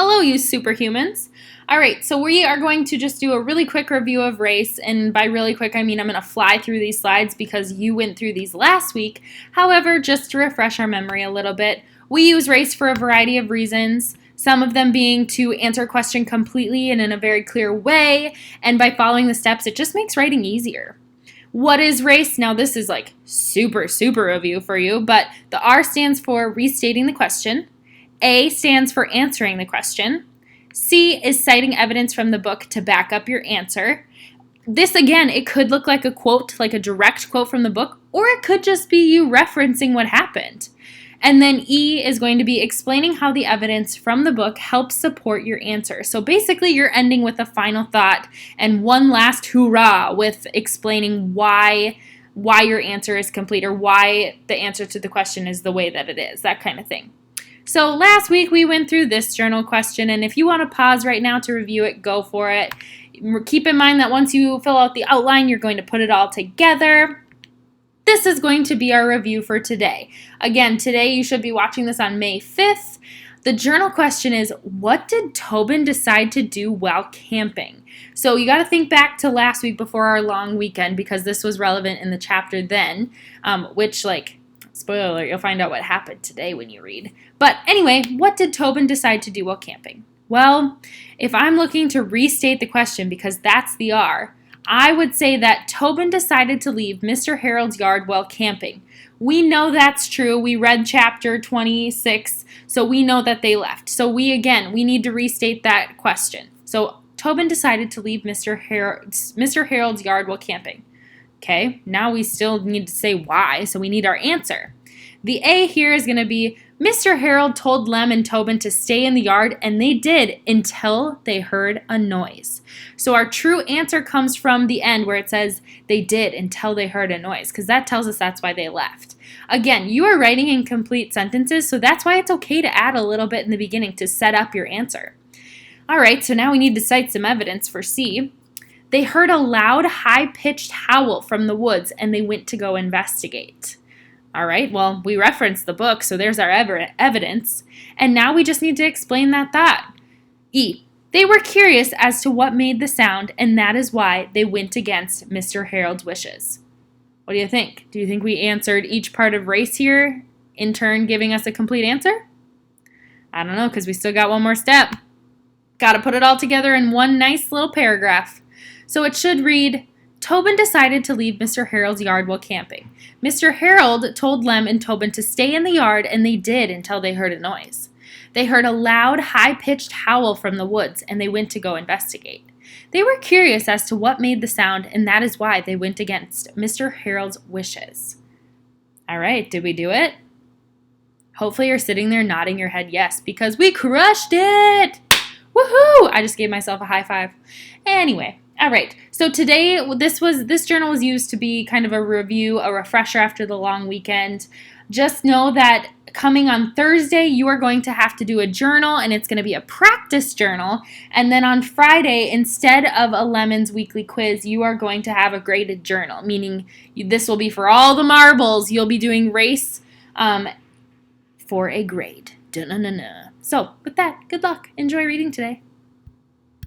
Hello, you superhumans. All right, so we are going to just do a really quick review of race, and by really quick, I mean I'm going to fly through these slides because you went through these last week. However, just to refresh our memory a little bit, we use race for a variety of reasons, some of them being to answer a question completely and in a very clear way, and by following the steps, it just makes writing easier. What is race? Now, this is like super review for you, but the R stands for restating the question. A stands for answering the question. C is citing evidence from the book to back up your answer. This, again, it could look like a quote, like a direct quote from the book, or it could just be you referencing what happened. And then E is going to be explaining how the evidence from the book helps support your answer. So basically, you're ending with a final thought and one last hoorah with explaining why your answer is complete or why the answer to the question is the way that it is, that kind of thing. So last week we went through this journal question, and if you want to pause right now to review it, go for it. Keep in mind that once you fill out the outline, you're going to put it all together. This is going to be our review for today. Again, today you should be watching this on May 5th. The journal question is, what did Tobin decide to do while camping? So you got to think back to last week before our long weekend because this was relevant in the chapter then, which, spoiler alert, you'll find out what happened today when you read. But anyway, what did Tobin decide to do while camping? Well, if I'm looking to restate the question because that's the R, I would say that Tobin decided to leave Mr. Harold's yard while camping. We know that's true. We read chapter 26, so we know that they left. So we need to restate that question. So Tobin decided to leave Mr. Harold's yard while camping. Okay, now we still need to say why, so we need our answer. The A here is going to be, Mr. Harold told Lem and Tobin to stay in the yard, and they did until they heard a noise. So our true answer comes from the end where it says they did until they heard a noise, because that tells us that's why they left. Again, you are writing in complete sentences, so that's why it's okay to add a little bit in the beginning to set up your answer. All right, so now we need to cite some evidence for C. They heard a loud, high-pitched howl from the woods, and they went to go investigate. All right, well, we referenced the book, so there's our evidence. And now we just need to explain that thought. E, they were curious as to what made the sound, and that is why they went against Mr. Harold's wishes. What do you think? Do you think we answered each part of race here, in turn giving us a complete answer? I don't know, because we still got one more step. Got to put it all together in one nice little paragraph. So it should read, Tobin decided to leave Mr. Harold's yard while camping. Mr. Harold told Lem and Tobin to stay in the yard, and they did until they heard a noise. They heard a loud, high-pitched howl from the woods, and they went to go investigate. They were curious as to what made the sound, and that is why they went against Mr. Harold's wishes. All right, did we do it? Hopefully you're sitting there nodding your head yes, because we crushed it! Woohoo! I just gave myself a high five. Anyway. All right, so today this journal was used to be kind of a review, a refresher after the long weekend. Just know that coming on Thursday, you are going to have to do a journal, and it's going to be a practice journal. And then on Friday, instead of a Lemons weekly quiz, you are going to have a graded journal, meaning this will be for all the marbles. You'll be doing race for a grade. Da-na-na-na. So with that, good luck. Enjoy reading today.